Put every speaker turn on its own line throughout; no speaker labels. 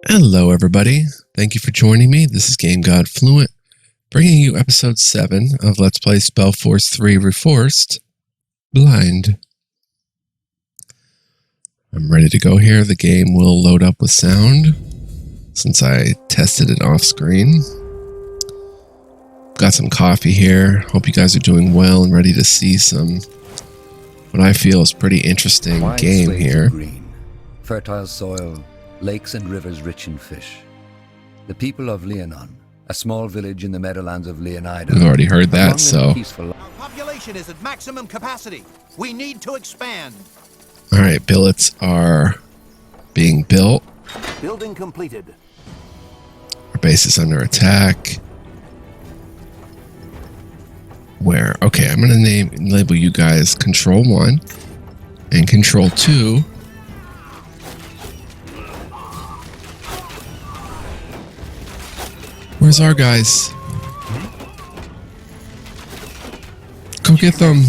Hello, everybody. Thank you for joining me. This is Game God Fluent, bringing you episode 7 of Let's Play Spellforce 3 Reforced Blind. I'm ready to go here. The game will load up with sound since I tested it off screen. Got some coffee here. Hope you guys are doing well and ready to see some what I feel is pretty interesting game here.
Green, fertile soil, lakes and rivers rich in fish. The people of Leonon, a small village in the meadowlands of Leonida.
We've already heard that, so.
Our population is at maximum capacity. We need to expand.
Alright, billets are being built.
Building completed.
Our base is under attack. Where? Okay, I'm going to label you guys Control 1 and Control 2. Where's our guys? Go get them.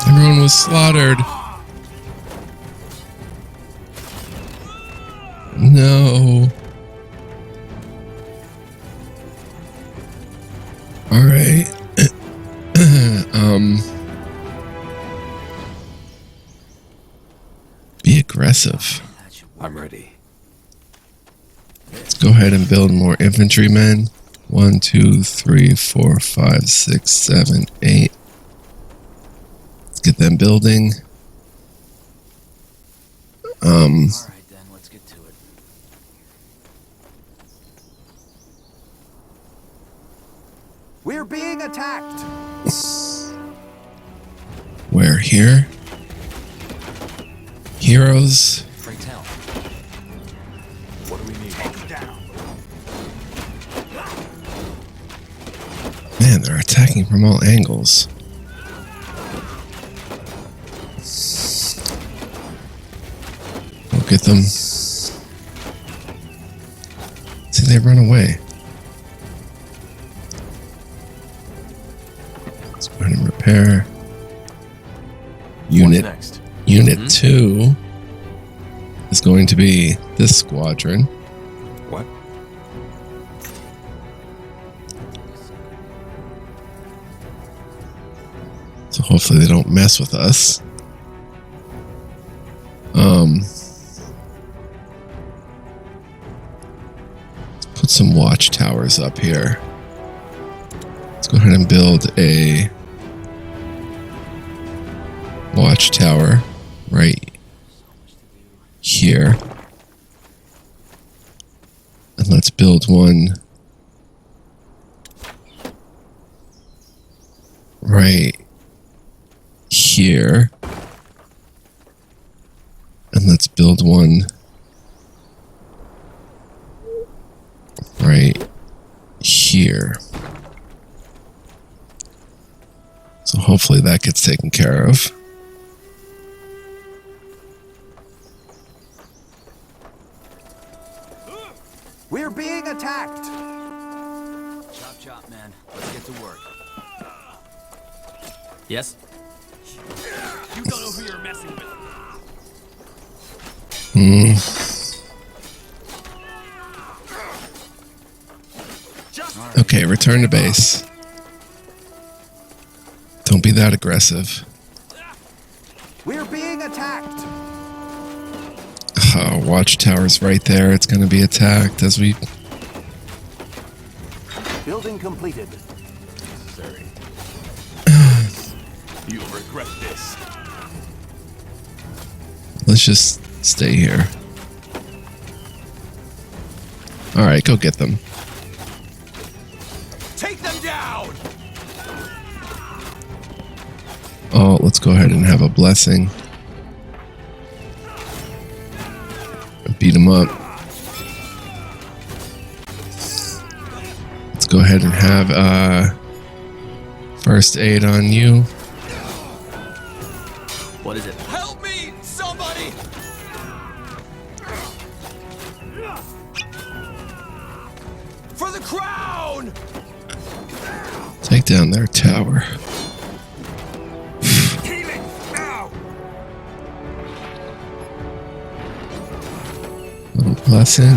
Everyone was slaughtered. No. All right. Be aggressive.
I'm ready.
Let's go ahead and build more infantrymen. 1, 2, 3, 4, 5, 6, 7, 8. Let's get them building.
All right, then let's get to it.
We're being attacked.
Where? Here? Heroes.
Free town.
What do we need? Take them down.
Man, they're attacking from all angles. We'll get them. See, they run away. Let's go ahead and repair. Unit.
What's next?
Unit 2 is going to be this squadron.
What?
So hopefully they don't mess with us. Let's put some watchtowers up here. Let's go ahead and build a watchtower right here. And let's build one right here. And let's build one right here. So hopefully that gets taken care of.
We're being attacked.
Chop, chop, man. Let's get to work. Yes? You don't know who you're messing with.
Okay, return to base. Don't be that aggressive.
We're being attacked.
Oh, watchtower's right there. It's going to be attacked as we...
Building completed.
Necessary. You'll regret this.
Let's just stay here. Alright, go get them.
Take them down.
Oh, let's go ahead and have a blessing. Beat them up. Let's go ahead and have first aid on you.
What is it?
Help me, somebody. For the crown.
Take down their tower.
Healing now.
Little blessing.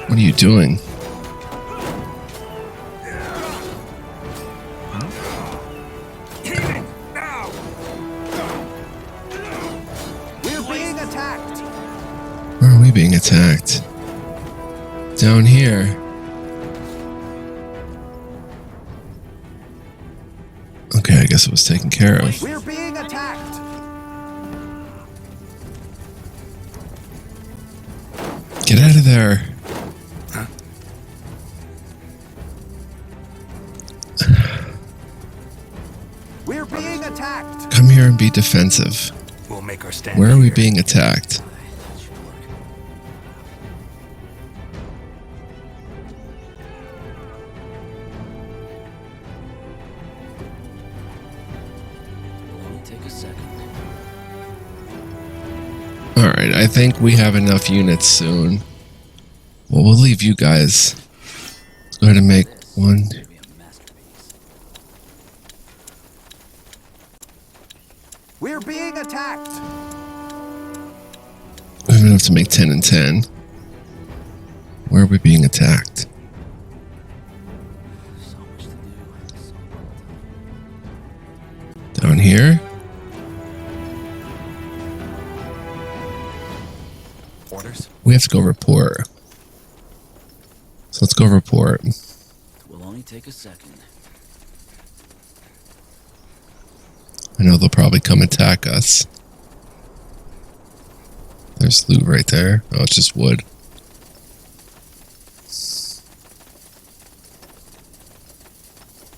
What are you doing?
We're being attacked.
Where are we being attacked? Down here. Okay, I guess it was taken care of.
We're being attacked.
Get out of there.
We're being attacked.
Come here and be defensive.
We'll make our stand.
Where are we
here.
being attacked? Alright, I think we have enough units soon. Well, we'll leave you guys. Let's go ahead and make one.
We're being attacked.
We have enough to make 10 and 10. Where are we being attacked? Down here?
Orders?
We have to go report. So let's go report.
Will only take a second.
I know they'll probably come attack us. There's loot right there. Oh, it's just wood.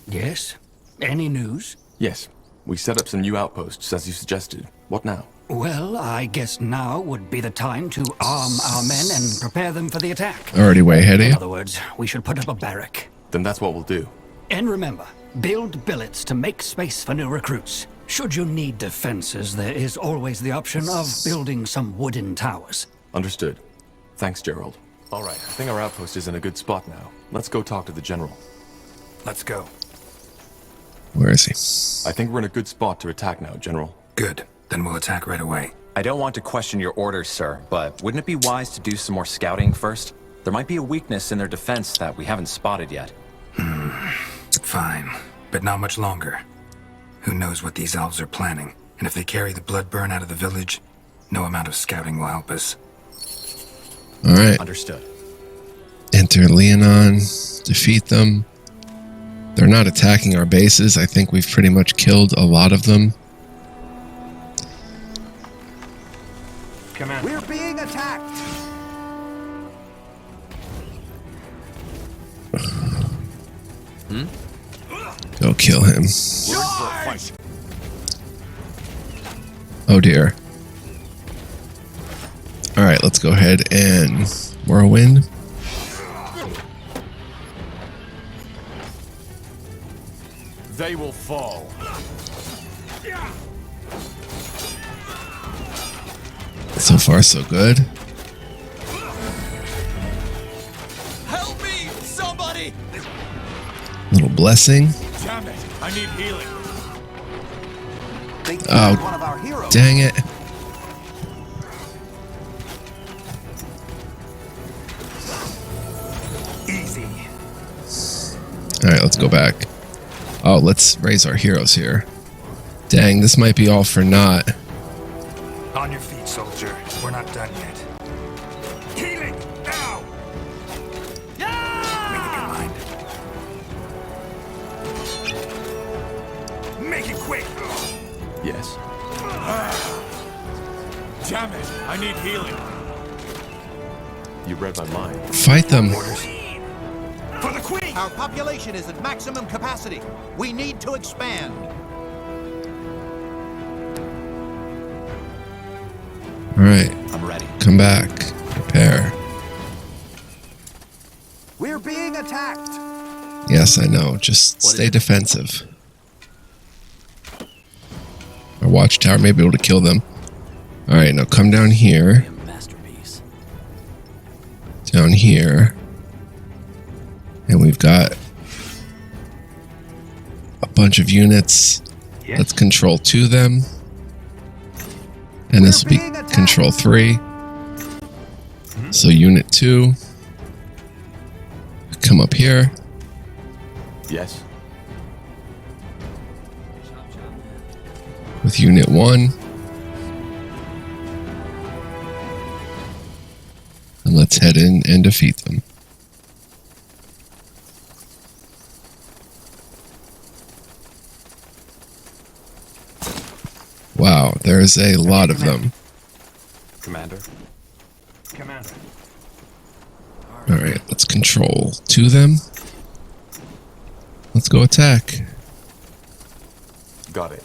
Yes? Any news?
Yes, we set up some new outposts as you suggested. What now?
Well, I guess now would be the time to arm our men and prepare them for the attack.
Already way ahead of
In
you.
other words, we should put up a barrack.
Then that's what we'll do.
And remember, build billets to make space for new recruits. Should you need defenses, there is always the option of building some wooden towers.
Understood. Thanks, Gerald. All right, I think our outpost is in a good spot now. Let's go talk to the general.
Let's go.
Where is he?
I think we're in a good spot to attack now, General.
Good. Then we'll attack right away.
I don't want to question your orders, sir, but wouldn't it be wise to do some more scouting first? There might be a weakness in their defense that we haven't spotted yet.
Fine. But not much longer. Who knows what these elves are planning? And if they carry the blood burn out of the village, no amount of scouting will help us.
Alright.
Understood.
Enter Leonon. Defeat them. They're not attacking our bases. I think we've pretty much killed a lot of them.
We're being attacked.
Go kill him. Oh dear. Alright, let's go ahead and whirlwind.
They will fall.
So far, so good.
Help me, somebody!
Little blessing.
Damn it, I need healing.
They killed
Oh,
one of our heroes.
dang it.
Easy.
Alright, let's go back. Oh, let's raise our heroes here. Dang, this might be all for naught.
On your feet, soldier. We're not done yet. Healing! Now! Make it quick!
Yes.
Damn it, I need healing.
You read my mind.
Fight them.
For the queen!
Our population is at maximum capacity. We need to expand.
Alright,
I'm ready.
come back. Prepare.
We're being attacked.
Yes, I know. Just stay defensive. Our Watchtower may be able to kill them. Alright, now come down here.
A masterpiece.
Down here. And we've got a bunch of units. Let's control 2 of them. And this will be control 3. So unit 2. Come up here.
Yes.
With unit 1. And let's head in and defeat them. Wow, there's a lot of them.
Commander.
Alright, let's control 2 them. Let's go attack.
Got it.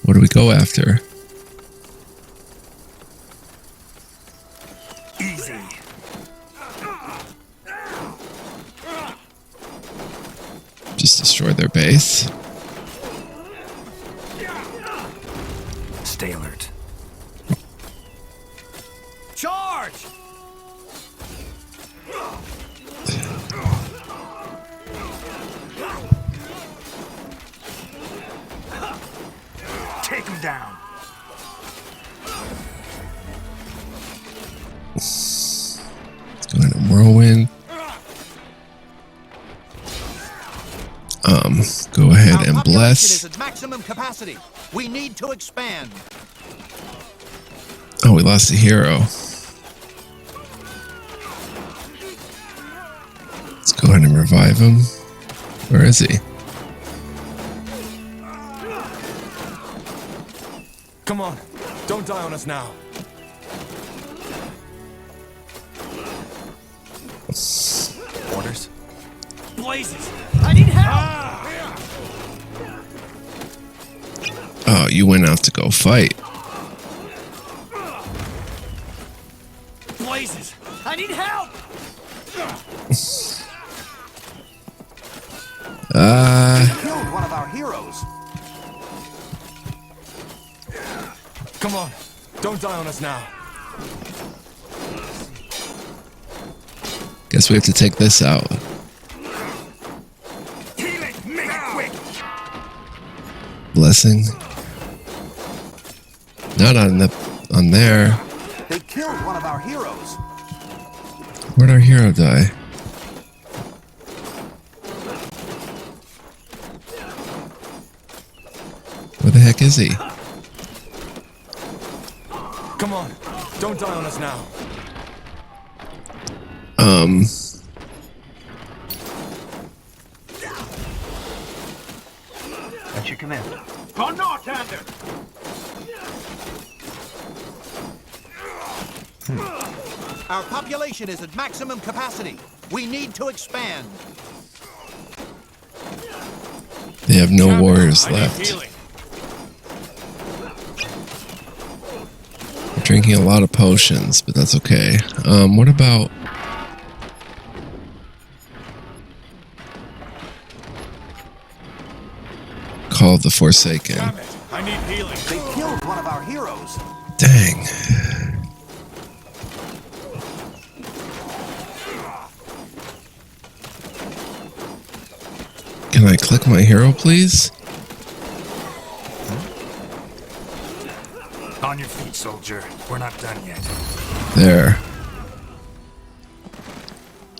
What do we go after?
Easy.
Just destroy their base.
Stay alert.
Charge!
Take him down.
Let's go ahead and whirlwind. Go ahead
Our
and
population
bless.
is at maximum capacity. We need to expand.
Oh, we lost a hero. Let's go ahead and revive him. Where is he?
Come on. Don't die on us now. Orders?
Blazes! I need help!
Oh, you went out to go fight.
Blazes! I need help!
Killed one of our heroes.
Come on. Don't die on us now.
Guess we have to take this out.
Healing. Make it quick.
Blessing. Not on there.
They killed one of our heroes.
Where'd our hero die? Where the heck is he?
Come on. Don't die on us now.
That's your command.
On north, Commander!
Our population is at maximum capacity. We need to expand.
They have no warriors
I need
left.
healing.
I'm drinking a lot of potions, but that's okay. What about... Call the Forsaken.
Damn it! I need healing.
They killed one of our heroes.
Dang. Can I click my hero, please?
On your feet, soldier. We're not done yet.
There.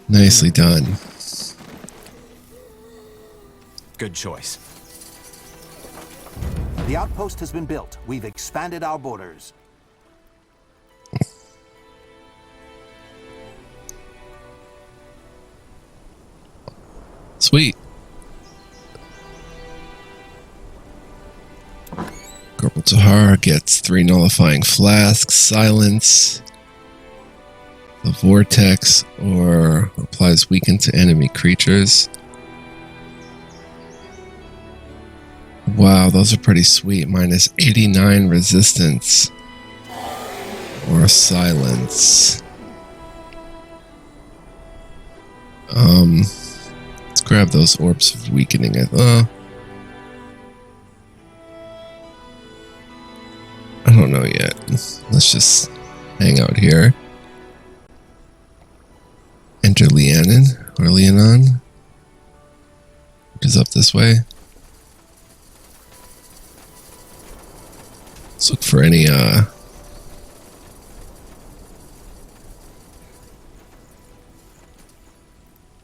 Nicely done.
Good choice.
The outpost has been built. We've expanded our borders.
Sweet. Corporal Tahar gets 3 nullifying flasks, silence, the vortex, or applies weaken to enemy creatures. Wow, those are pretty sweet. Minus 89 resistance. Or silence. Let's grab those orbs of weakening. I don't know yet. Let's just hang out here. Enter Lianon, or Leonon, which is up this way. Let's look for any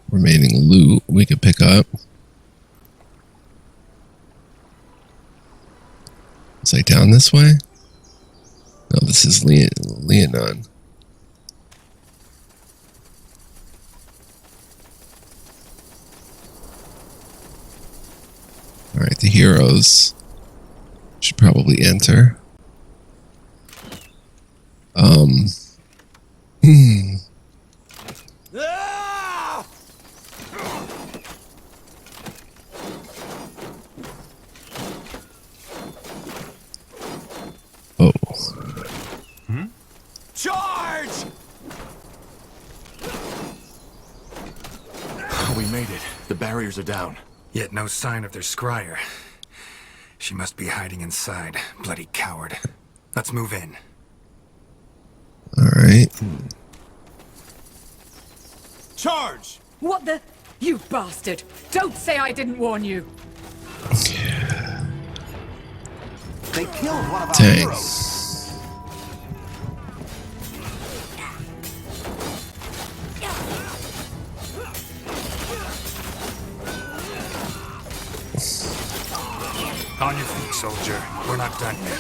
remaining loot we could pick up. Is I down this way? No, this is Leonon. Alright, the heroes should probably enter. Oh.
Charge!
We made it. The barriers are down.
Yet no sign of their scryer. She must be hiding inside. Bloody coward. Let's move in.
Alright.
Charge!
What the? You bastard! Don't say I didn't warn you!
They killed one of our
Dang.
heroes.
On your feet, soldier. We're not done yet.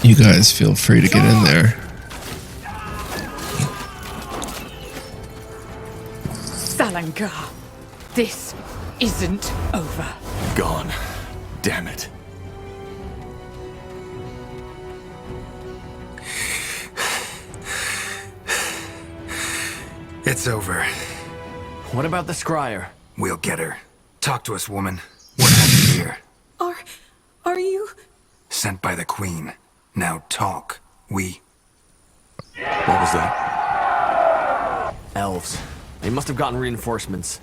You guys feel free to get in there.
Salangar, this isn't over.
Gone. Damn it.
It's over.
What about the scryer?
We'll get her. Talk to us, woman. What happened here?
Are you?
Sent by the Queen. Now talk. We...
What was that?
Elves. They must have gotten reinforcements.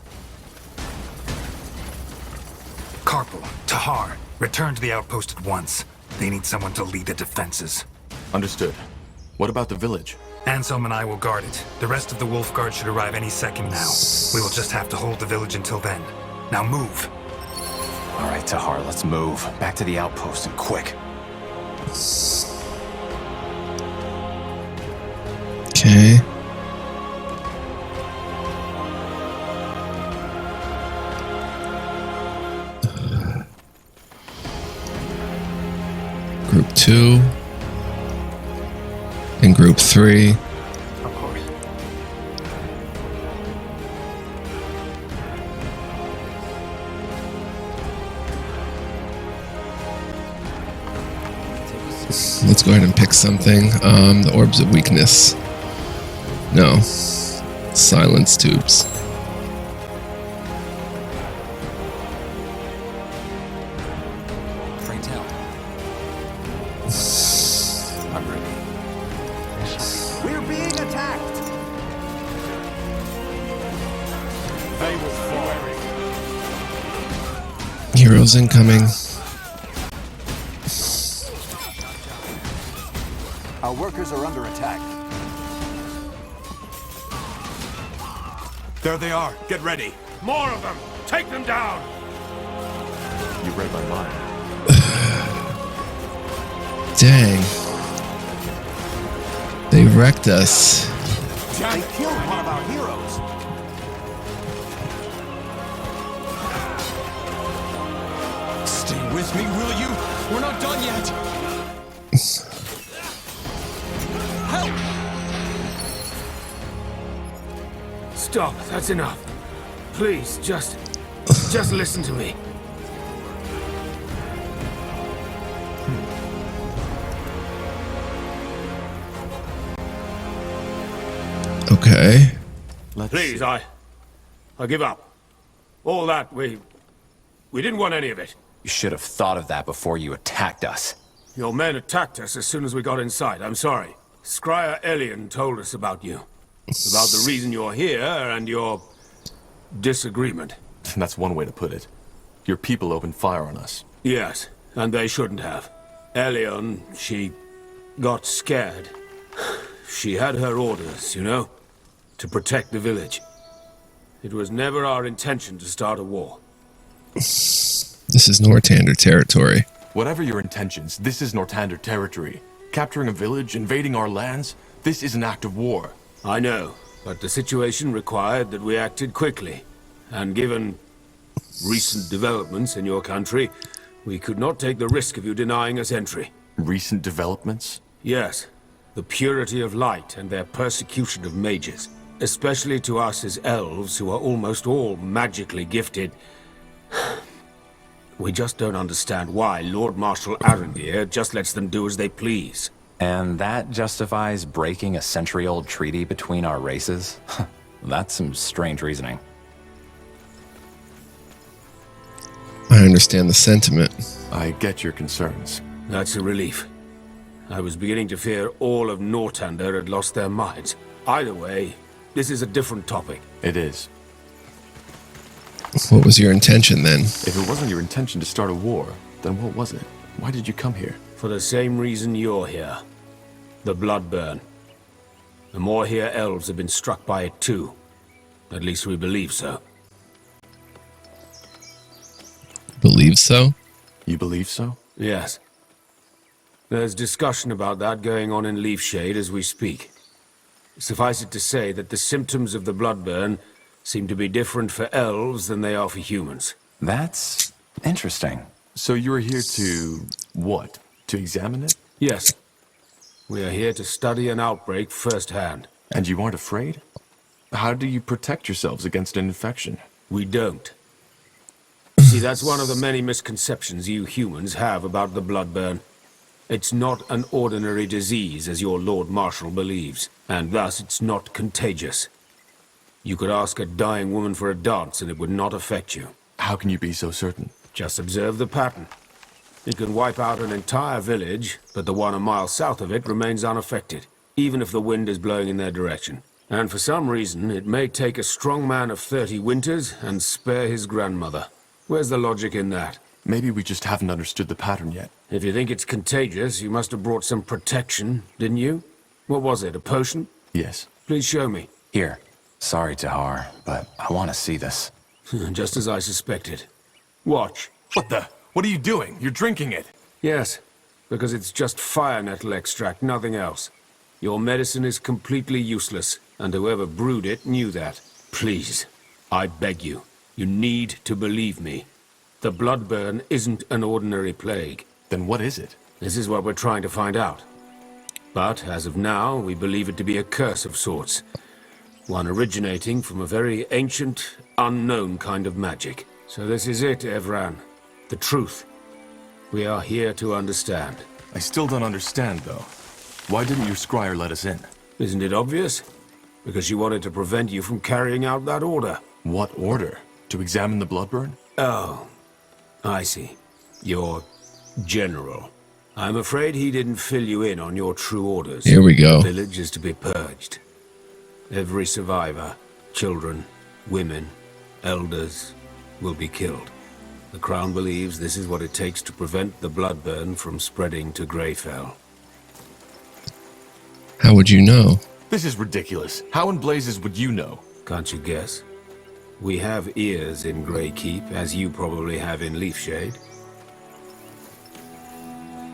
Karpal, Tahar, return to the outpost at once. They need someone to lead the defenses.
Understood. What about the village?
Anselm and I will guard it. The rest of the Wolf Guard should arrive any second now. We will just have to hold the village until then. Now move.
All right, Tahar, let's move. Back to the outpost and quick.
Okay. Group 2 and Group 3.
Of course.
Let's go ahead and pick something. The Orbs of Weakness. No. Silence Tubes.
Pray tell.
I'm ready.
We're being attacked.
They will fall.
Heroes incoming.
Our workers are under attack.
There they are. Get ready. More of them. Take them down.
You read my mind.
Dang. They wrecked us.
They killed one of our heroes.
Stay with me, will you? We're not done yet. Help!
Stop, that's enough. Please, just listen to me.
Okay.
Please, I give up. All that, we didn't want any of it.
You should have thought of that before you attacked us.
Your men attacked us as soon as we got inside. I'm sorry. Scryer Elion told us about you. About the reason you're here and your disagreement.
That's one way to put it. Your people opened fire on us.
Yes, and they shouldn't have. Elion, she got scared. She had her orders, you know, to protect the village. It was never our intention to start a war.
This is Nortander territory.
Whatever your intentions, this is Nortander territory. Capturing a village, invading our lands, this is an act of war.
I know, but the situation required that we acted quickly. And given recent developments in your country, we could not take the risk of you denying us entry.
Recent developments?
Yes. The purity of light and their persecution of mages. Especially to us as elves, who are almost all magically gifted. We just don't understand why Lord Marshal Arendir just lets them do as they please.
And that justifies breaking a century-old treaty between our races? That's some strange reasoning.
I understand the sentiment.
I get your concerns.
That's a relief. I was beginning to fear all of Nortander had lost their minds. Either way, this is a different topic.
It is.
What was your intention then?
If it wasn't your intention to start a war, then what was it? Why did you come here?
For the same reason you're here. The Bloodburn. The more here elves have been struck by it too. At least we believe so.
Believe so?
You believe so?
Yes. There's discussion about that going on in Leafshade as we speak. Suffice it to say that the symptoms of the Bloodburn seem to be different for elves than they are for humans.
That's interesting.
So you are here to... what? To examine it?
Yes. We are here to study an outbreak firsthand.
And you aren't afraid? How do you protect yourselves against an infection?
We don't. See, that's one of the many misconceptions you humans have about the Bloodburn. It's not an ordinary disease, as your Lord Marshal believes, and thus it's not contagious. You could ask a dying woman for a dance and it would not affect you.
How can you be so certain?
Just observe the pattern. It can wipe out an entire village, but the one a mile south of it remains unaffected, even if the wind is blowing in their direction. And for some reason, it may take a strong man of 30 winters and spare his grandmother. Where's the logic in that?
Maybe we just haven't understood the pattern yet.
If you think it's contagious, you must have brought some protection, didn't you? What was it, a potion?
Yes.
Please show me.
Here. Sorry, Tahar, but I want to see this.
Just as I suspected. Watch.
What the? What are you doing? You're drinking it.
Yes, because it's just fire nettle extract, nothing else. Your medicine is completely useless, and whoever brewed it knew that. Please, I beg you, you need to believe me. The Bloodburn isn't an ordinary plague.
Then what is it?
This is what we're trying to find out. But, as of now, we believe it to be a curse of sorts. One originating from a very ancient, unknown kind of magic. So this is it, Evran. The truth. We are here to understand.
I still don't understand, though. Why didn't your scryer let us in?
Isn't it obvious? Because she wanted to prevent you from carrying out that order.
What order? To examine the Bloodburn?
Oh, I see. Your general. I'm afraid he didn't fill you in on your true orders.
Here we go.
The village is to be purged. Every survivor, children, women, elders, will be killed. The Crown believes this is what it takes to prevent the Bloodburn from spreading to Greyfell.
How would you know?
This is ridiculous. How in blazes would you know?
Can't you guess? We have ears in Greykeep, as you probably have in Leafshade.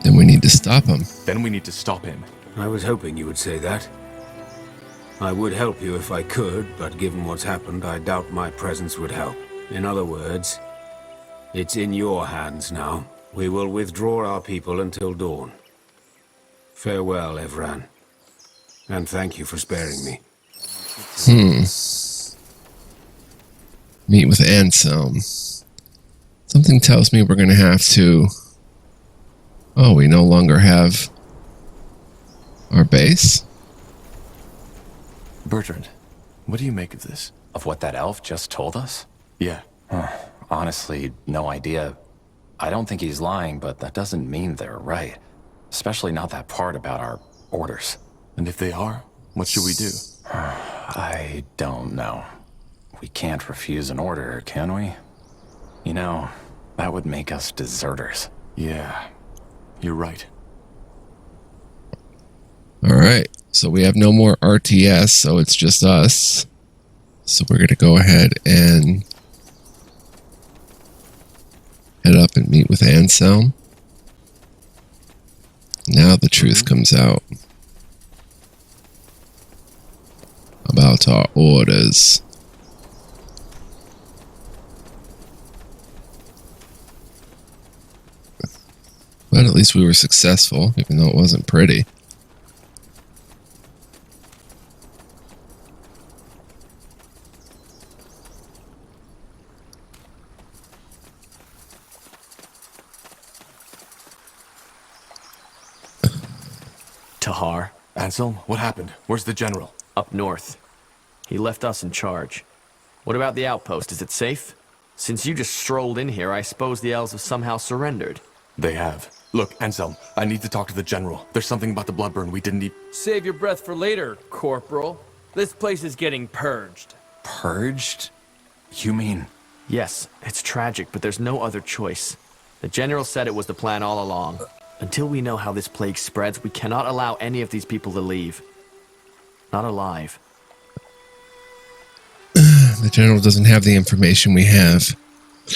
Then we need to stop him.
Then we need to stop him.
I was hoping you would say that. I would help you if I could, but given what's happened, I doubt my presence would help. In other words, it's in your hands now. We will withdraw our people until dawn. Farewell, Evran. And thank you for sparing me.
Meet with Anselm. Something tells me we're going to have to... Oh, we no longer have our base?
Bertrand, what do you make of this?
Of what that elf just told us?
Yeah.
Honestly, no idea. I don't think he's lying, but that doesn't mean they're right. Especially not that part about our orders.
And if they are, what should we do?
I don't know. We can't refuse an order, can we? You know, that would make us deserters.
Yeah, you're right.
Alright, so we have no more RTS, so it's just us. So we're going to go ahead and head up and meet with Anselm. truth comes out about our orders. But at least we were successful, even though it wasn't pretty.
Tahar,
Anselm, what happened? Where's the general?
up north. He left us in charge. What about the outpost? Is it safe? Since you just strolled in here, I suppose the elves have somehow surrendered.
They have. Look, Anselm, I need to talk to the general. There's something about the Bloodburn we didn't
Save your breath for later, Corporal. This place is getting purged.
Purged? You mean...
Yes, it's tragic, but there's no other choice. The general said it was the plan all along. Until we know how this plague spreads, we cannot allow any of these people to leave. Not alive.
The general doesn't have the information we have.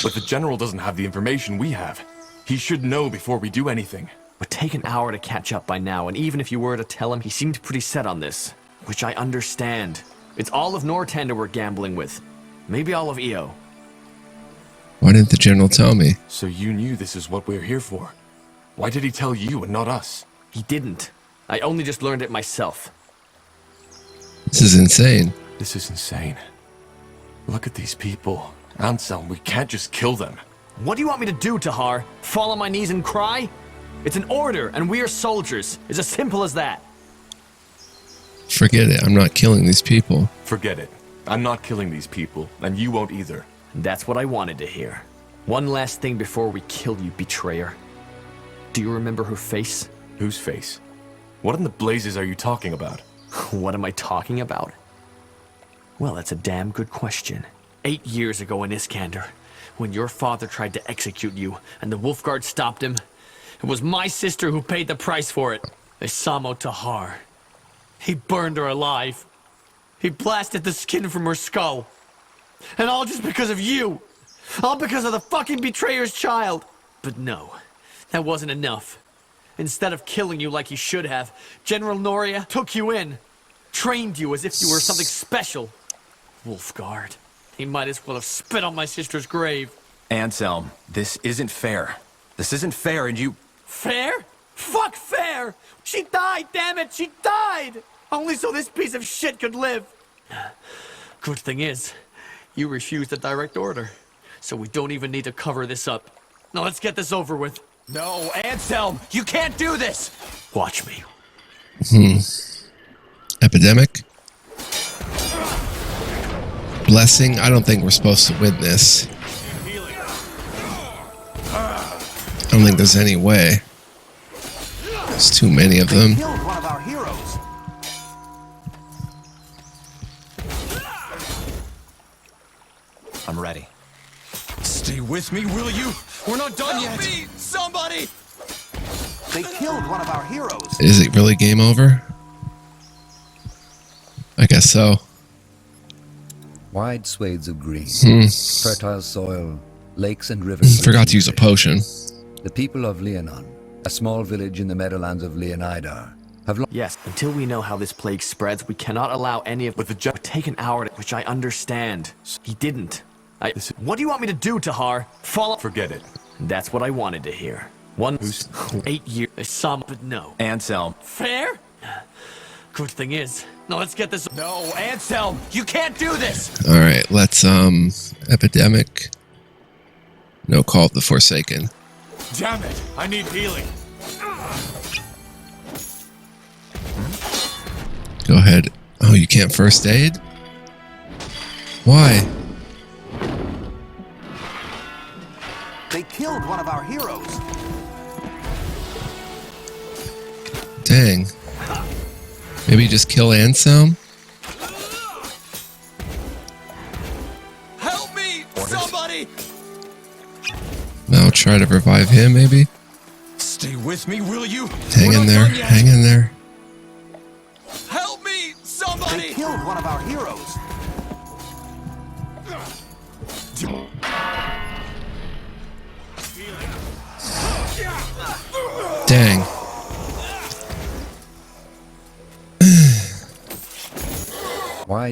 But the general doesn't have the information we have. He should know before we do anything.
It would take an hour to catch up by now, and even if you were to tell him, he seemed pretty set on this. Which I understand. It's all of Northander we're gambling with. Maybe all of EO.
Why didn't the general tell me?
So you knew this is what we're here for. Why did he tell you and not us?
He didn't. I only just learned it myself.
This is insane.
This is insane. Look at these people. Anselm, we can't just kill them.
What do you want me to do, Tahar? Fall on my knees and cry? It's an order, and we are soldiers. It's as simple as that.
Forget it. I'm not killing these people.
Forget it. I'm not killing these people, and you won't either.
That's what I wanted to hear. One last thing before we kill you, betrayer. Do you remember her face?
Whose face? What in the blazes are you talking about?
What am I talking about? Well, that's a damn good question. 8 years ago in Iskander, when your father tried to execute you and the Wolfguard stopped him, it was my sister who paid the price for it. Isamo Tahar. He burned her alive. He blasted the skin from her skull. And all just because of you. All because of the fucking betrayer's child. But no, that wasn't enough. Instead of killing you like he should have, General Noria took you in. Trained you as if you were something special. Wolfguard. He might as well have spit on my sister's grave.
Anselm, this isn't fair. This isn't fair, and you...
Fair? Fuck fair! She died, damn it! She died! Only so this piece of shit could live. Good thing is, you refused the direct order. So we don't even need to cover this up. Now let's get this over with.
No, Anselm, you can't do this!
Watch me.
Epidemic? Blessing? I don't think we're supposed to win this. I don't think there's any way. There's too many of them.
Killed one of our heroes.
I'm ready.
Stay with me, will you? We're not done yet. Help me, somebody! They killed one of our heroes.
Is it really game over? I guess so.
Wide swathes of green, fertile soil, lakes and rivers.
Forgot to use a potion.
The people of Leonon, a small village in the meadowlands of Leonidar, have
Yes, until we know how this plague spreads, we cannot allow any of...
But the
It would take an hour, which I understand. He didn't. What do you want me to do, Tahar? Follow...
Forget it.
That's what I wanted to hear. 8 years... Some, but no.
Anselm.
Fair? Good thing is... Now let's get this...
No, Anselm, you can't do this!
Alright, let's, Epidemic. No, Call of the Forsaken.
Damn it, I need healing.
Go ahead. Oh, you can't first aid? Why?
They killed one of our heroes.
Dang. Maybe just kill Anselm?
Help me, somebody!
Now try to revive him, maybe?
Stay with me, will you?
Hang in there. Hang in there.
Help me, somebody! They killed one of our heroes.
Dang.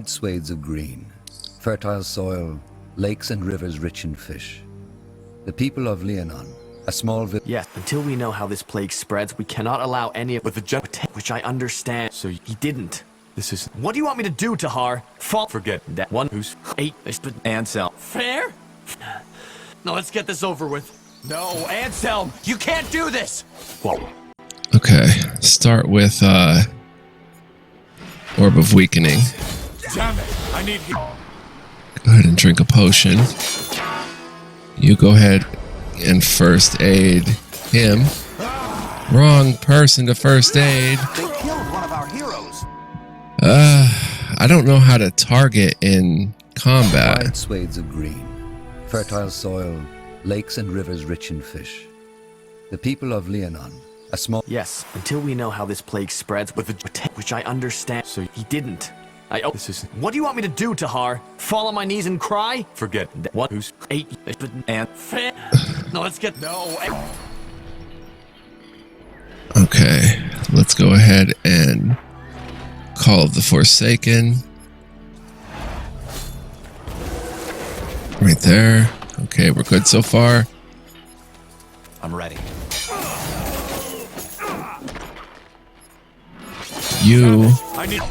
Wide swathes of green, fertile soil, lakes and rivers rich in fish. The people of Leonon, a small village.
Yes, until we know how this plague spreads, we cannot allow any of
But the gen-
which I understand.
So
he didn't.
This is...
What do you want me to do, Tahar?
Forget
that one.
Who's...
8.
Anselm.
Fair? Now let's get this over with.
No, Anselm! You can't do this!
Whoa.
Okay, start with Orb of Weakening.
Damn it! I need...
Go ahead and drink a potion. You go ahead and first aid him. Wrong person to first aid.
They killed one of our heroes!
I don't know how to target in combat.
Wide swathes of green, fertile soil, lakes and rivers rich in fish. The people of Leonon, a small...
Yes, until we know how this plague spreads,
But the...
which I understand.
So
he didn't.
This is...
What do you want me to do, Tahar? Fall on my knees and cry?
Forget
that.
What? Who's...
8. And fair. No, let's get...
No,
Okay, let's go ahead and Call of the Forsaken. Right there. Okay, we're good so far.
I'm ready.
You
I need...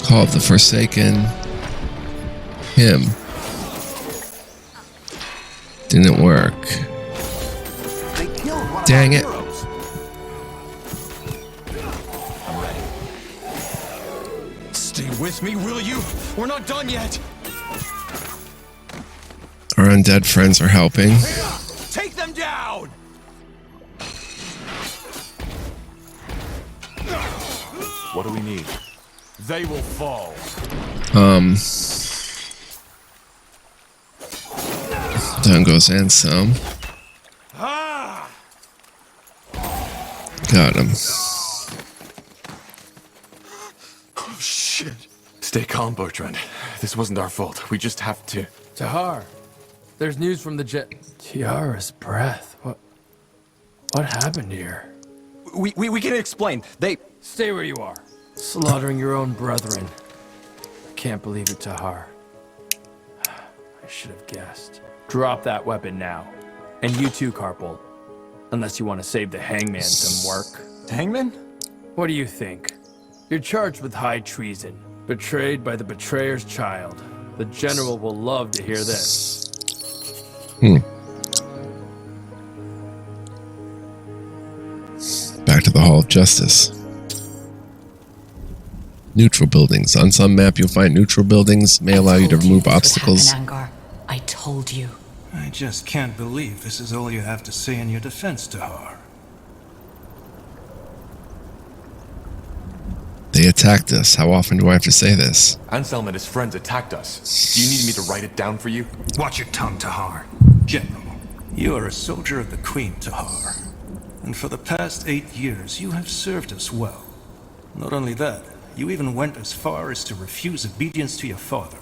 Call of the Forsaken. Him. Didn't work.
They killed one
Dang
of
it.
our heroes. I'm ready. Stay with me, will you? We're not done yet.
Our undead friends are helping.
Take them down!
What do we need?
They will fall.
Down goes Anselm.
Ah!
Got him.
Oh, shit.
Stay calm, Bertrand. This wasn't our fault. We just have to...
Tahar, there's news from the Tiara's breath. What happened here?
We can explain. They...
Stay where you are. Slaughtering your own brethren. I can't believe it, Tahar. I should have guessed. Drop that weapon now. And you too, Carpal. Unless you want to save the hangman some work.
Hangman?
What do you think? You're charged with high treason. Betrayed by the betrayer's child. The general will love to hear this.
Back to the Hall of Justice. Neutral buildings. On some map, you'll find neutral buildings may allow you to remove obstacles.
Angar. I told you.
I just can't believe this is all you have to say in your defense, Tahar.
They attacked us. How often do I have to say this?
Anselm and his friends attacked us. Do you need me to write it down for you?
Watch your tongue, Tahar. General, you are a soldier of the Queen, Tahar. And for the past 8 years, you have served us well. Not only that, you even went as far as to refuse obedience to your father.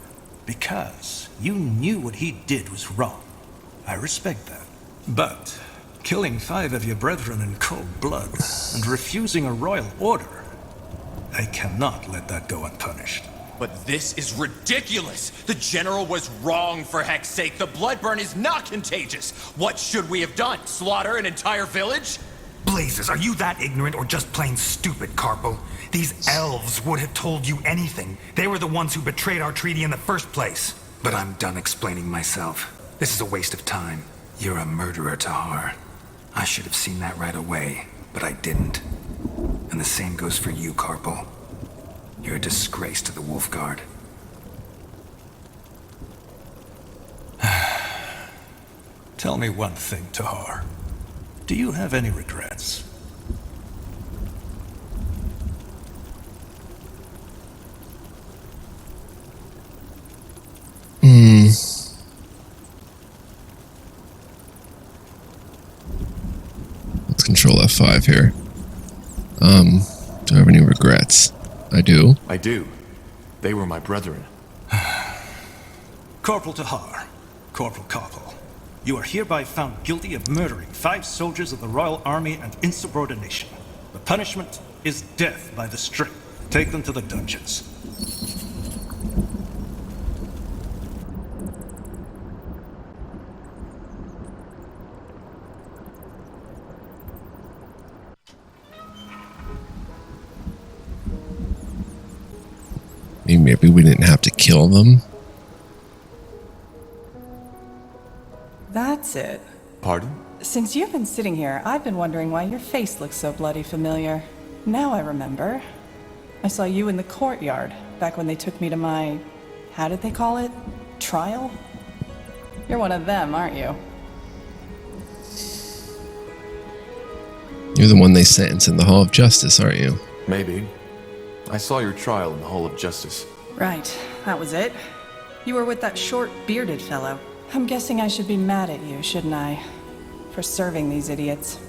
Because you knew what he did was wrong. I respect that. But killing 5 of your brethren in cold blood and refusing a royal order, I cannot let that go unpunished.
But this is ridiculous! The general was wrong, for heck's sake. The bloodburn is not contagious. What should we have done? Slaughter an entire village?
Blazes, are you that ignorant or just plain stupid, Carpo? These elves would have told you anything. They were the ones who betrayed our treaty in the first place. But I'm done explaining myself. This is a waste of time. You're a murderer, Tahar. I should have seen that right away, but I didn't. And the same goes for you, Carpo. You're a disgrace to the Wolfguard.
Tell me one thing, Tahar. Do you have any regrets?
Let's control F5 here. Do I have any regrets? I do.
I do. They were my brethren.
Corporal Tahar, Corporal Carpal, you are hereby found guilty of murdering 5 soldiers of the Royal Army and insubordination. The punishment is death by the string. Take them to the dungeons.
Maybe we didn't have to kill them.
That's it.
Pardon?
Since you've been sitting here, I've been wondering why your face looks so bloody familiar. Now I remember. I saw you in the courtyard, back when they took me to my... how did they call it? Trial? You're one of them, aren't you?
You're the one they sentenced in the Hall of Justice, aren't you?
Maybe. I saw your trial in the Hall of Justice.
Right, that was it. You were with that short, bearded fellow. I'm guessing I should be mad at you, shouldn't I? For serving these idiots.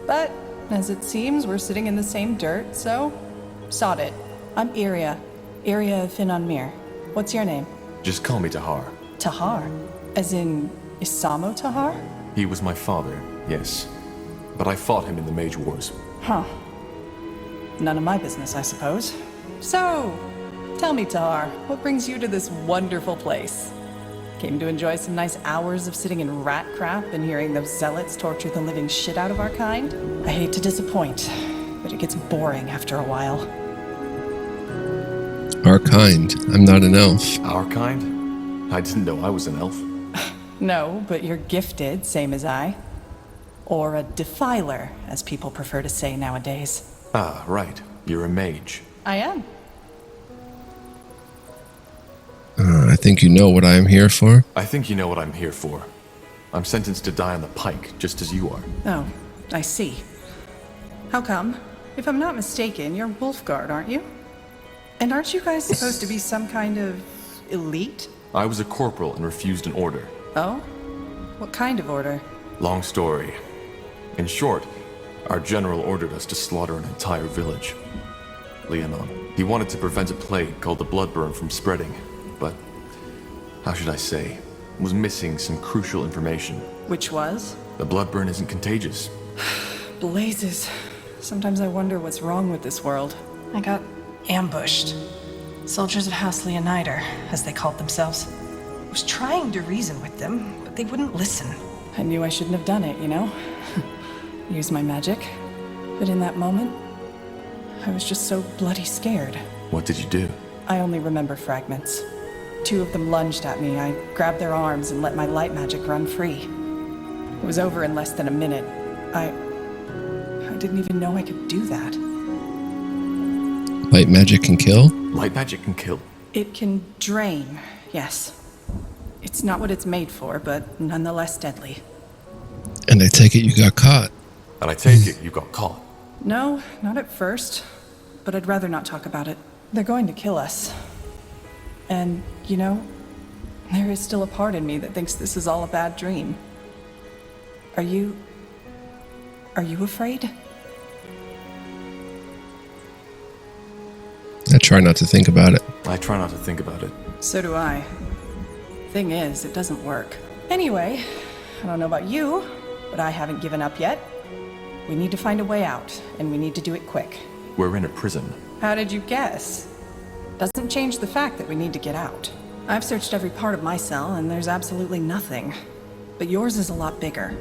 But, as it seems, we're sitting in the same dirt, so... sod it. I'm Iria. Iria of Finan Mir. What's your name?
Just call me Tahar.
Tahar? As in, Isamo Tahar?
He was my father, yes. But I fought him in the Mage Wars.
Huh. None of my business, I suppose. So, tell me, Tahar, what brings you to this wonderful place? Came to enjoy some nice hours of sitting in rat crap and hearing those zealots torture the living shit out of our kind? I hate to disappoint, but it gets boring after a while.
Our kind. I'm not an elf.
Our kind? I didn't know I was an elf.
No, but you're gifted, same as I. Or a defiler, as people prefer to say nowadays.
Ah, right. You're a mage.
I am.
I think you know what I am here for.
I think you know what I'm here for. I'm sentenced to die on the pike, just as you are.
Oh, I see. How come? If I'm not mistaken, you're Wolfguard, aren't you? And aren't you guys supposed to be some kind of elite?
I was a corporal and refused an order.
Oh? What kind of order?
Long story. In short, our general ordered us to slaughter an entire village. Leonon. He wanted to prevent a plague called the bloodburn from spreading, but, how should I say, was missing some crucial information.
Which was?
The bloodburn isn't contagious.
Blazes. Sometimes I wonder what's wrong with this world. I got ambushed. Soldiers of House Leonider, as they called themselves. I was trying to reason with them, but they wouldn't listen. I knew I shouldn't have done it, you know? Use my magic. But in that moment, I was just so bloody scared.
What did you do?
I only remember fragments. Two of them lunged at me. I grabbed their arms and let my light magic run free. It was over in less than a minute. I didn't even know I could do that.
Light magic can kill?
Light magic can kill?
It can drain, yes. It's not what it's made for, but nonetheless deadly.
And I take it you got caught.
And I take it you got caught.
No, not at first. But I'd rather not talk about it. They're going to kill us. And, you know, there is still a part in me that thinks this is all a bad dream. Are you afraid?
I try not to think about it.
I try not to think about it.
So do I. Thing is, it doesn't work. Anyway, I don't know about you, but I haven't given up yet. We need to find a way out, and we need to do it quick.
We're in a prison.
How did you guess? Doesn't change the fact that we need to get out. I've searched every part of my cell, and there's absolutely nothing. But yours is a lot bigger.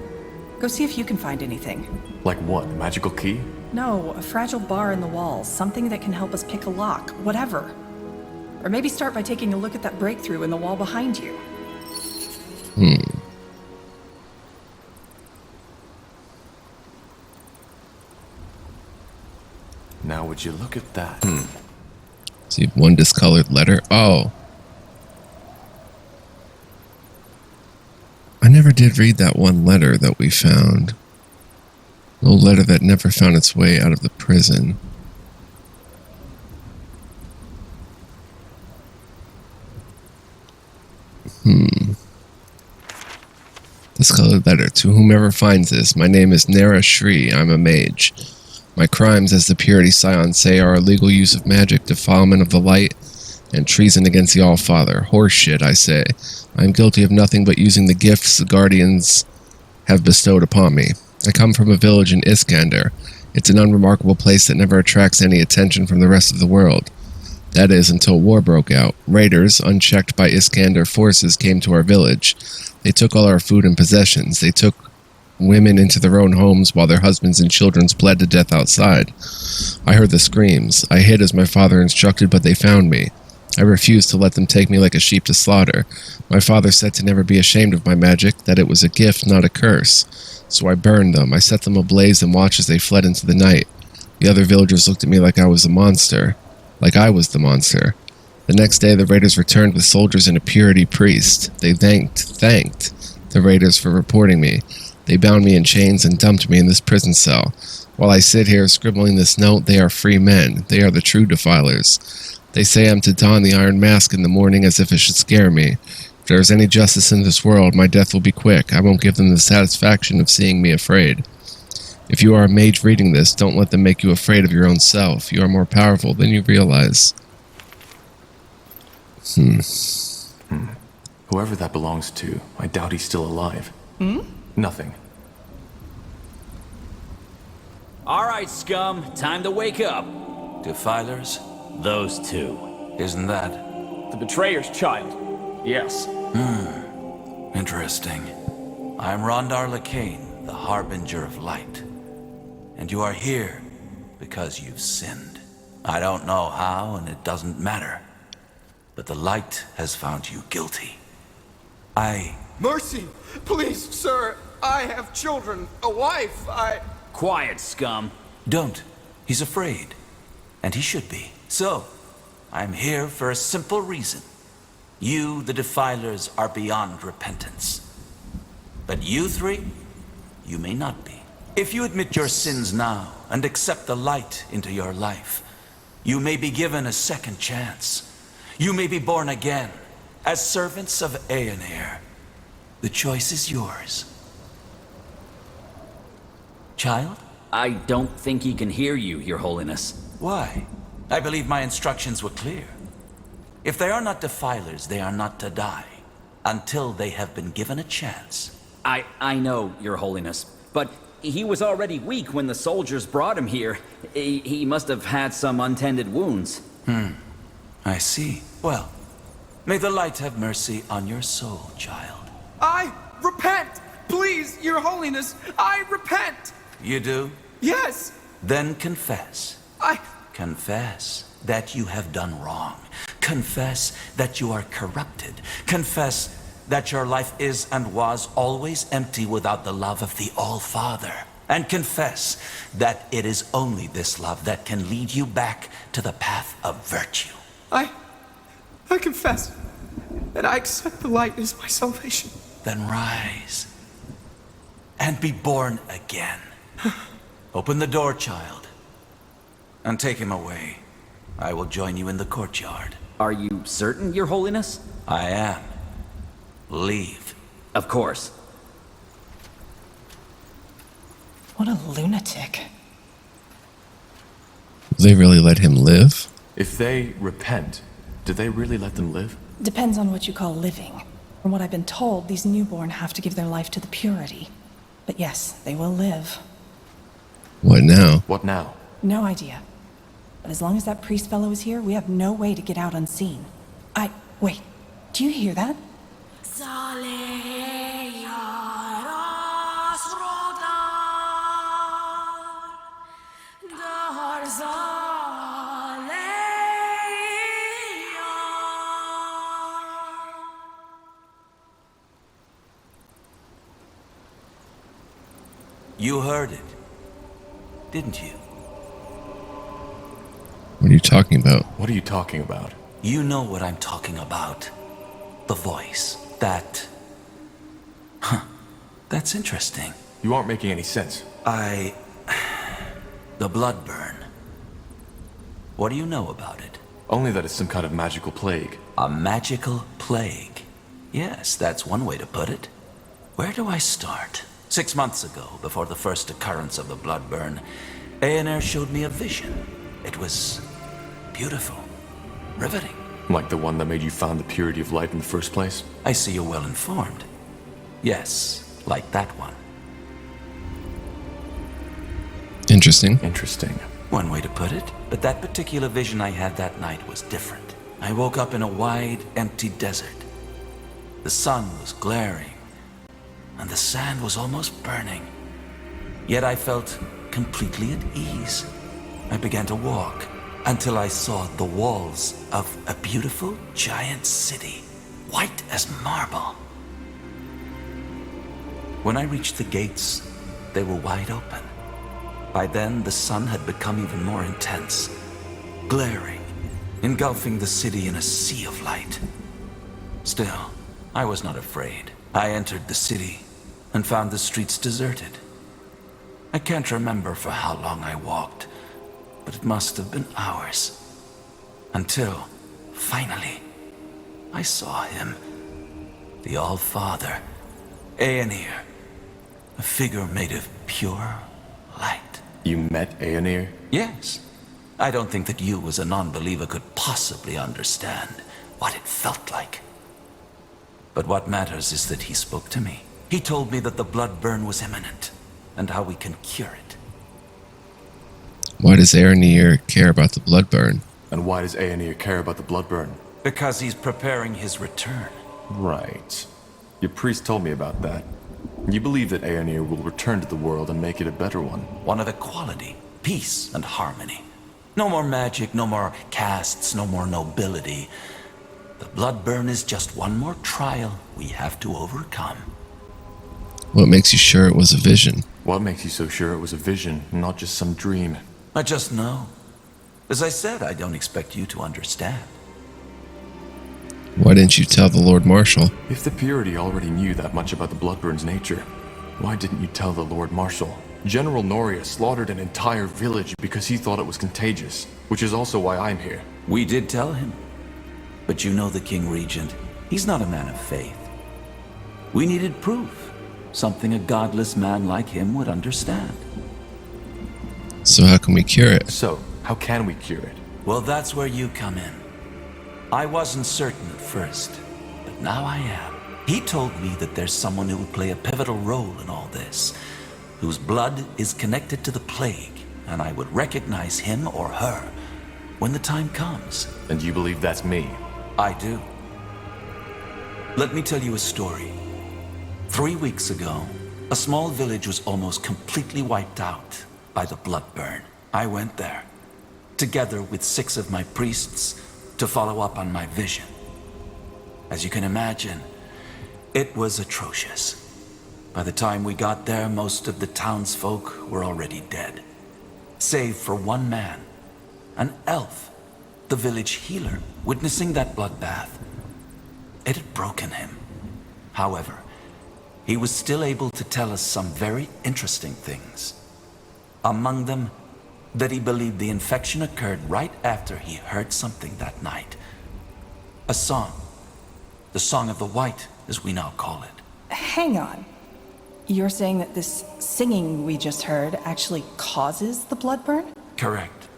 Go see if you can find anything.
Like what? A magical key?
No, a fragile bar in the walls. Something that can help us pick a lock. Whatever. Or maybe start by taking a look at that breakthrough in the wall behind you.
Now would you look at that?
See, one discolored letter. Oh. I never did read that one letter that we found. The letter that never found its way out of the prison. Discolored letter. To whomever finds this, my name is Nara Shri. I'm a mage. My crimes, as the Purity Scions say, are illegal use of magic, defilement of the light, and treason against the All-Father. Horseshit, I say. I am guilty of nothing but using the gifts the Guardians have bestowed upon me. I come from a village in Iskander. It's an unremarkable place that never attracts any attention from the rest of the world. That is, until war broke out. Raiders, unchecked by Iskander forces, came to our village. They took all our food and possessions. They took women into their own homes while their husbands and children bled to death outside. I heard the screams. I hid as my father instructed, but they found me. I refused to let them take me like a sheep to slaughter. My father said to never be ashamed of my magic, that it was a gift, not a curse. So I burned them. I set them ablaze and watched as they fled into the night. The other villagers looked at me like I was a monster. Like I was the monster. The next day, the raiders returned with soldiers and a purity priest. They thanked the raiders for reporting me. They bound me in chains and dumped me in this prison cell. While I sit here scribbling this note, they are free men. They are the true defilers. They say I'm to don the iron mask in the morning as if it should scare me. If there is any justice in this world, my death will be quick. I won't give them the satisfaction of seeing me afraid. If you are a mage reading this, don't let them make you afraid of your own self. You are more powerful than you realize.
Whoever that belongs to, I doubt he's still alive. Nothing.
All right, scum. Time to wake up.
Defilers?
Those two.
Isn't that?
The betrayer's child. Yes.
Interesting. I'm Rondar Lacane, the Harbinger of Light. And you are here because you've sinned. I don't know how, and it doesn't matter. But the light has found you guilty.
Mercy! Please, sir! I have children, a wife,
Quiet, scum.
Don't. He's afraid. And he should be. So, I'm here for a simple reason. You, the Defilers, are beyond repentance. But you three, you may not be. If you admit your sins now and accept the light into your life, you may be given a second chance. You may be born again as servants of Aeonir. The choice is yours. Child?
I don't think he can hear you, Your Holiness.
Why? I believe my instructions were clear. If they are not defilers, they are not to die until they have been given a chance.
I know, Your Holiness, but he was already weak when the soldiers brought him here. He must have had some untended wounds.
I see. Well, may the light have mercy on your soul, child.
I repent! Please, Your Holiness, I repent!
You do?
Yes!
Then confess. Confess that you have done wrong. Confess that you are corrupted. Confess that your life is and was always empty without the love of the All-Father. And confess that it is only this love that can lead you back to the path of virtue.
I confess that I accept the light as my salvation.
Then rise and be born again. Open the door, child, and take him away. I will join you in the courtyard.
Are you certain, Your Holiness?
I am. Leave.
Of course.
What a lunatic.
They really let him live?
If they repent, do they really let them live?
Depends on what you call living. From what I've been told, these newborn have to give their life to the purity. But yes, they will live.
What now?
What now?
No idea. But as long as that priest fellow is here, we have no way to get out unseen. Wait. Do you hear that?
You heard it, didn't you?
What are you talking about?
What are you talking about?
You know what I'm talking about. The voice. That... That's interesting.
You aren't making any sense.
The blood burn. What do you know about it?
Only that it's some kind of magical plague.
A magical plague. Yes, that's one way to put it. Where do I start? 6 months ago, before the first occurrence of the blood burn, Aeonir showed me a vision. It was beautiful. Riveting.
Like the one that made you found the purity of light in the first place?
I see you're well informed. Yes, like that one.
Interesting.
Interesting.
One way to put it. But that particular vision I had that night was different. I woke up in a wide, empty desert. The sun was glaring, and the sand was almost burning. Yet I felt completely at ease. I began to walk, until I saw the walls of a beautiful giant city, white as marble. When I reached the gates, they were wide open. By then, the sun had become even more intense, glaring, engulfing the city in a sea of light. Still, I was not afraid. I entered the city and found the streets deserted. I can't remember for how long I walked, but it must have been hours. Until, finally, I saw him. The All-Father, Aenir. A figure made of pure light.
You met Aenir?
Yes. I don't think that you as a non-believer could possibly understand what it felt like. But what matters is that he spoke to me. He told me that the blood burn was imminent, and how we can cure it.
Why does Aenir care about the blood burn?
And why does Aenir care about the blood burn?
Because he's preparing his return.
Right. Your priest told me about that. You believe that Aenir will return to the world and make it a better one.
One of equality, peace, and harmony. No more magic, no more castes, no more nobility. The blood burn is just one more trial we have to overcome.
What makes you sure it was a vision?
What makes you so sure it was a vision, not just some dream?
I just know. As I said, I don't expect you to understand.
Why didn't you tell the Lord Marshal?
If the Purity already knew that much about the Bloodburn's nature, why didn't you tell the Lord Marshal? General Noria slaughtered an entire village because he thought it was contagious, which is also why I'm here.
We did tell him. But you know the King Regent. He's not a man of faith. We needed proof. Something a godless man like him would understand.
So how can we cure it?
So, how can we cure it?
Well, that's where you come in. I wasn't certain at first, but now I am. He told me that there's someone who will play a pivotal role in all this, whose blood is connected to the plague, and I would recognize him or her when the time comes.
And you believe that's me?
I do. Let me tell you a story. 3 weeks ago, a small village was almost completely wiped out by the blood burn. I went there, together with 6 of my priests, to follow up on my vision. As you can imagine, it was atrocious. By the time we got there, most of the townsfolk were already dead. Save for one man, an elf, the village healer, witnessing that bloodbath. It had broken him. However, he was still able to tell us some very interesting things. Among them, that he believed the infection occurred right after he heard something that night. A song. The Song of the White, as we now call it.
Hang on. You're saying that this singing we just heard actually causes the blood burn?
Correct.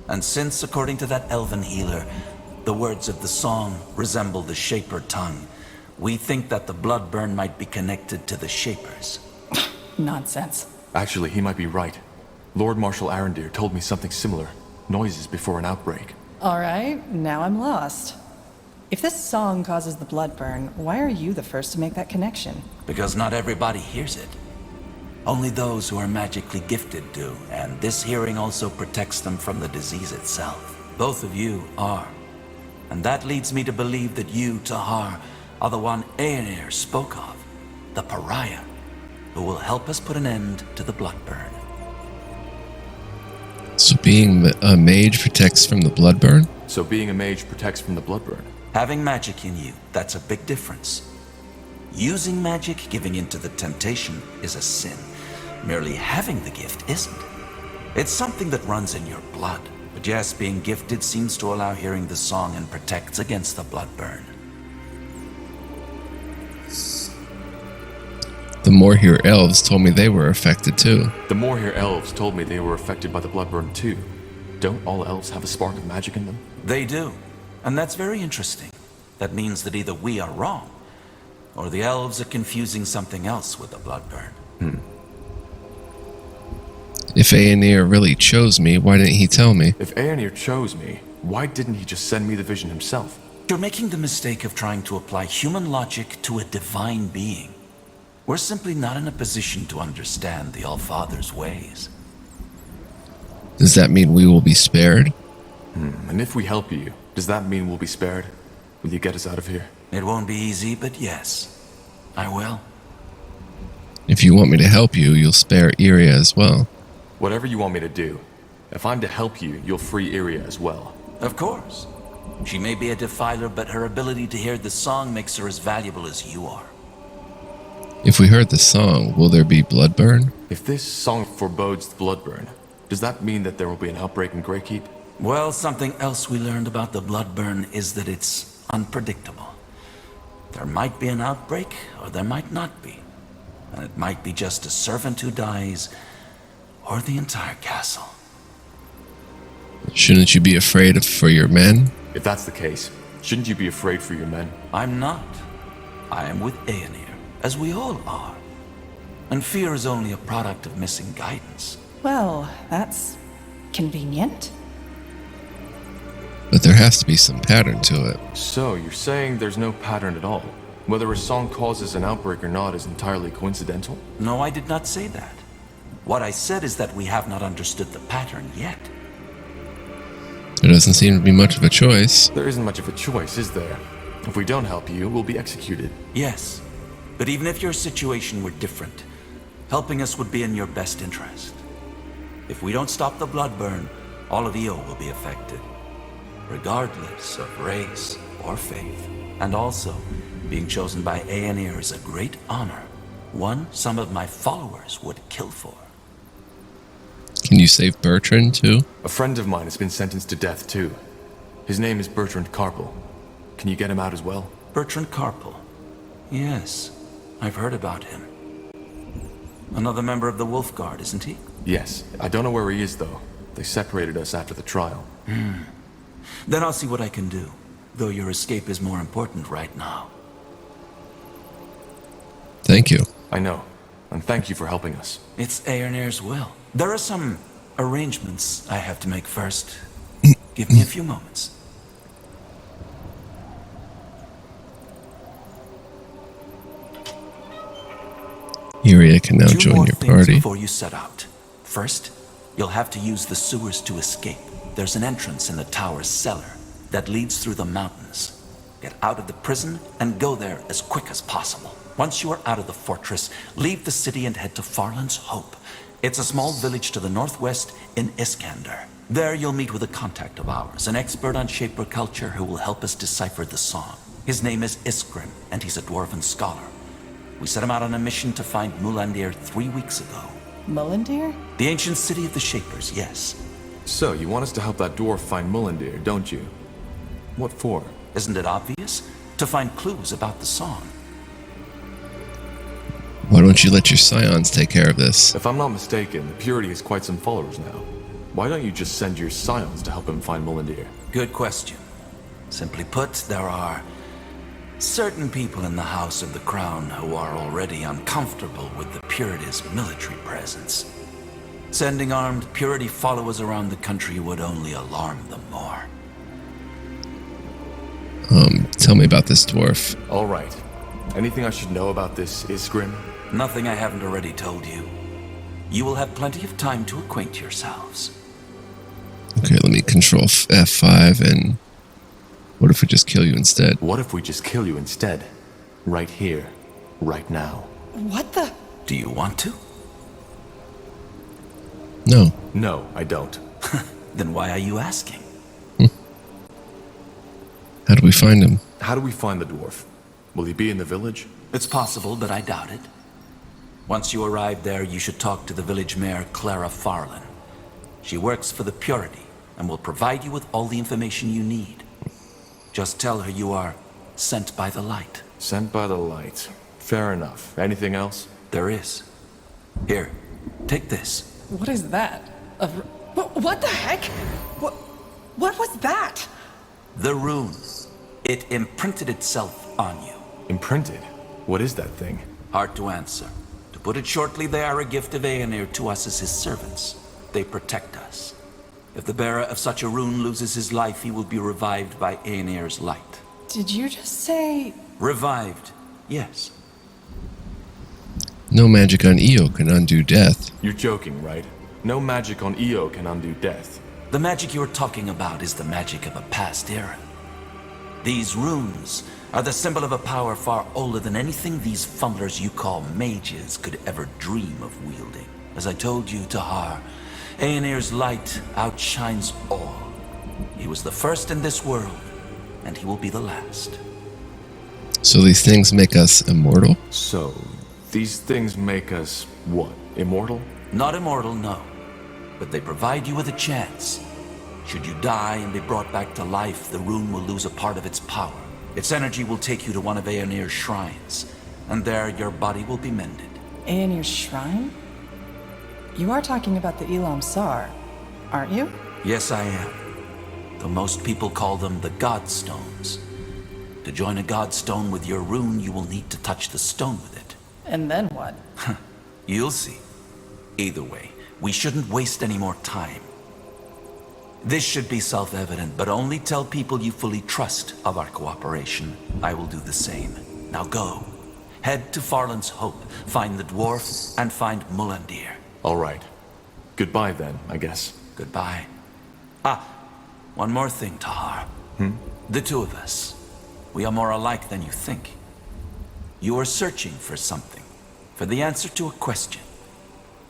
And since, according to that elven healer, the words of the song resemble the Shaper tongue, we think that the blood burn might be connected to the Shapers.
Nonsense.
Actually, he might be right. Lord Marshal Arendir told me something similar. Noises before an outbreak.
Alright, now I'm lost. If this song causes the blood burn, why are you the first to make that connection?
Because not everybody hears it. Only those who are magically gifted do, and this hearing also protects them from the disease itself. Both of you are. And that leads me to believe that you, Tahar, are the one Aenir spoke of. The pariah, who will help us put an end to the blood burn.
So being a mage protects from the blood burn?
So being a mage protects from the blood burn.
Having magic in you, that's a big difference. Using magic, giving into the temptation, is a sin. Merely having the gift isn't. It's something that runs in your blood. But yes, being gifted seems to allow hearing the song and protects against the blood burn.
The Moorhere elves told me they were affected too.
The Moorhere elves told me they were affected by the blood burn too. Don't all elves have a spark of magic in them?
They do. And that's very interesting. That means that either we are wrong, or the elves are confusing something else with the blood burn.
If Aenir really chose me, why didn't he tell me?
If Aenir chose me, why didn't he just send me the vision himself?
You're making the mistake of trying to apply human logic to a divine being. We're simply not in a position to understand the All-Father's ways.
Does that mean we will be spared?
And if we help you, does that mean we'll be spared? Will you get us out of here?
It won't be easy, but yes, I will.
If you want me to help you, you'll spare Iria as well.
Whatever you want me to do. If I'm to help you, you'll free Iria as well.
Of course. She may be a defiler, but her ability to hear the song makes her as valuable as you are.
If we heard the song, will there be bloodburn?
If this song forebodes the bloodburn, does that mean that there will be an outbreak in Greykeep?
Well, something else we learned about the bloodburn is that it's unpredictable. There might be an outbreak, or there might not be. And it might be just a servant who dies, or the entire castle.
Shouldn't you be afraid for your men?
If that's the case, shouldn't you be afraid for your men?
I'm not. I am with Aenir, as we all are. And fear is only a product of missing guidance.
Well, that's convenient.
But there has to be some pattern to it.
So, you're saying there's no pattern at all? Whether a song causes an outbreak or not is entirely coincidental?
No, I did not say that. What I said is that we have not understood the pattern yet.
There doesn't seem to be much of a choice.
There isn't much of a choice, is there? If we don't help you, we'll be executed.
Yes, but even if your situation were different, helping us would be in your best interest. If we don't stop the bloodburn, all of Io will be affected, regardless of race or faith. And also, being chosen by Aenir is a great honor, one some of my followers would kill for.
Can you save Bertrand too?
A friend of mine has been sentenced to death too. His name is Bertrand Carpel. Can you get him out as well?
Bertrand Carpel? Yes, I've heard about him. Another member of the Wolfguard, isn't he?
Yes. I don't know where he is though. They separated us after the trial.
Then I'll see what I can do, though your escape is more important right now.
Thank you.
I know, and thank you for helping us.
It's Aenir's will. There are some arrangements I have to make first. Give me a few moments.
Iria can now join your party.
Before you set out. First, you'll have to use the sewers to escape. There's an entrance in the tower's cellar that leads through the mountains. Get out of the prison and go there as quick as possible. Once you are out of the fortress, leave the city and head to Farland's Hope. It's a small village to the northwest in Iskander. There you'll meet with a contact of ours, an expert on Shaper culture who will help us decipher the song. His name is Iskrim, and he's a dwarven scholar. We set him out on a mission to find Mulandir 3 weeks ago.
Mulandir?
The ancient city of the Shapers, yes.
So, you want us to help that dwarf find Mulandir, don't you? What for?
Isn't it obvious? To find clues about the song.
Why don't you let your scions take care of this?
If I'm not mistaken, the Purity has quite some followers now. Why don't you just send your scions to help him find Mulandir?
Good question. Simply put, there are certain people in the House of the Crown who are already uncomfortable with the Purity's military presence. Sending armed Purity followers around the country would only alarm them more.
Tell me about this dwarf.
All right. Anything I should know about this Iskrim?
Nothing I haven't already told you. You will have plenty of time to acquaint yourselves.
Okay, let me control F5 and... What if we just kill you instead?
What if we just kill you instead? Right here. Right now.
What the?
Do you want to?
No.
No, I don't.
Then why are you asking?
How do we find him?
How do we find the dwarf? Will he be in the village?
It's possible, but I doubt it. Once you arrive there, you should talk to the village mayor, Clara Farland. She works for the Purity and will provide you with all the information you need. Just tell her you are sent by the light.
Sent by the light. Fair enough. Anything else?
There is. Here, take this.
What is that? What the heck? What was that?
The rune. It imprinted itself on you.
Imprinted? What is that thing?
Hard to answer. To put it shortly, they are a gift of Aenir to us as his servants. They protect us. If the bearer of such a rune loses his life, he will be revived by Aenir's light.
Did you just say...
Revived, yes.
No magic on Io can undo death.
You're joking, right? No magic on Io can undo death.
The magic you're talking about is the magic of a past era. These runes are the symbol of a power far older than anything these fumblers you call mages could ever dream of wielding. As I told you, Tahar, Aenir's light outshines all. He was the first in this world, and he will be the last.
So these things make us immortal?
So, these things make us, what, immortal?
Not immortal, no. But they provide you with a chance. Should you die and be brought back to life, the rune will lose a part of its power. Its energy will take you to one of Aenir's shrines, and there your body will be mended.
Aenir's shrine? You are talking about the Elam Sar, aren't you?
Yes, I am. Though most people call them the Godstones. To join a Godstone with your rune, you will need to touch the stone with it.
And then what?
You'll see. Either way, we shouldn't waste any more time. This should be self-evident, but only tell people you fully trust of our cooperation. I will do the same. Now go. Head to Farland's Hope, find the dwarf, and find Mulandir.
All right. Goodbye then, I guess.
Goodbye. Ah, one more thing, Tahar. The two of us. We are more alike than you think. You are searching for something, for the answer to a question.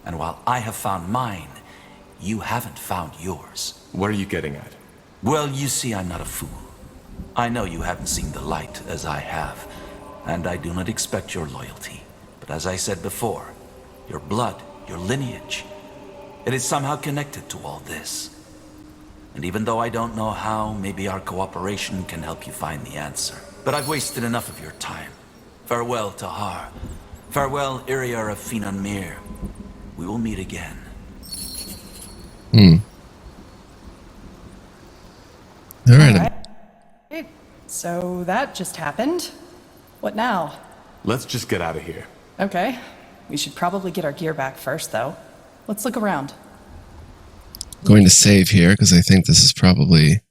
And while I have found mine, you haven't found yours.
What are you getting at?
Well, you see, I'm not a fool. I know you haven't seen the light as I have, and I do not expect your loyalty. But as I said before, your blood, your lineage, it is somehow connected to all this. And even though I don't know how, maybe our cooperation can help you find the answer. But I've wasted enough of your time. Farewell, Tahar. Farewell, Iriar of Finan Mir. We will meet again.
All right.
So that just happened. What now?
Let's just get out of here.
Okay. We should probably get our gear back first, though. Let's look around.
Going to save here because I think this is probably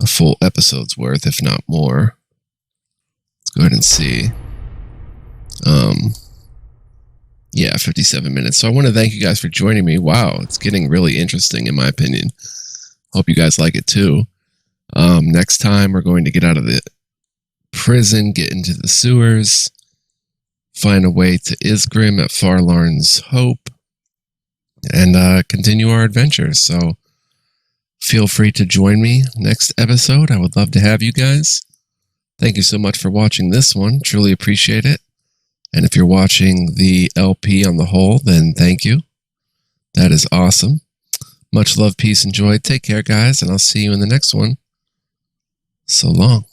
a full episode's worth, if not more. Let's go ahead and see. Yeah, 57 minutes. So I want to thank you guys for joining me. Wow, it's getting really interesting in my opinion. Hope you guys like it too. Next time we're going to get out of the prison, get into the sewers, find a way to Isgrim at Farlarn's Hope, and continue our adventures. So feel free to join me next episode. I would love to have you guys. Thank you so much for watching this one. Truly appreciate it. And if you're watching the LP on the whole, then thank you. That is awesome. Much love, peace, and joy. Take care, guys, and I'll see you in the next one. So long.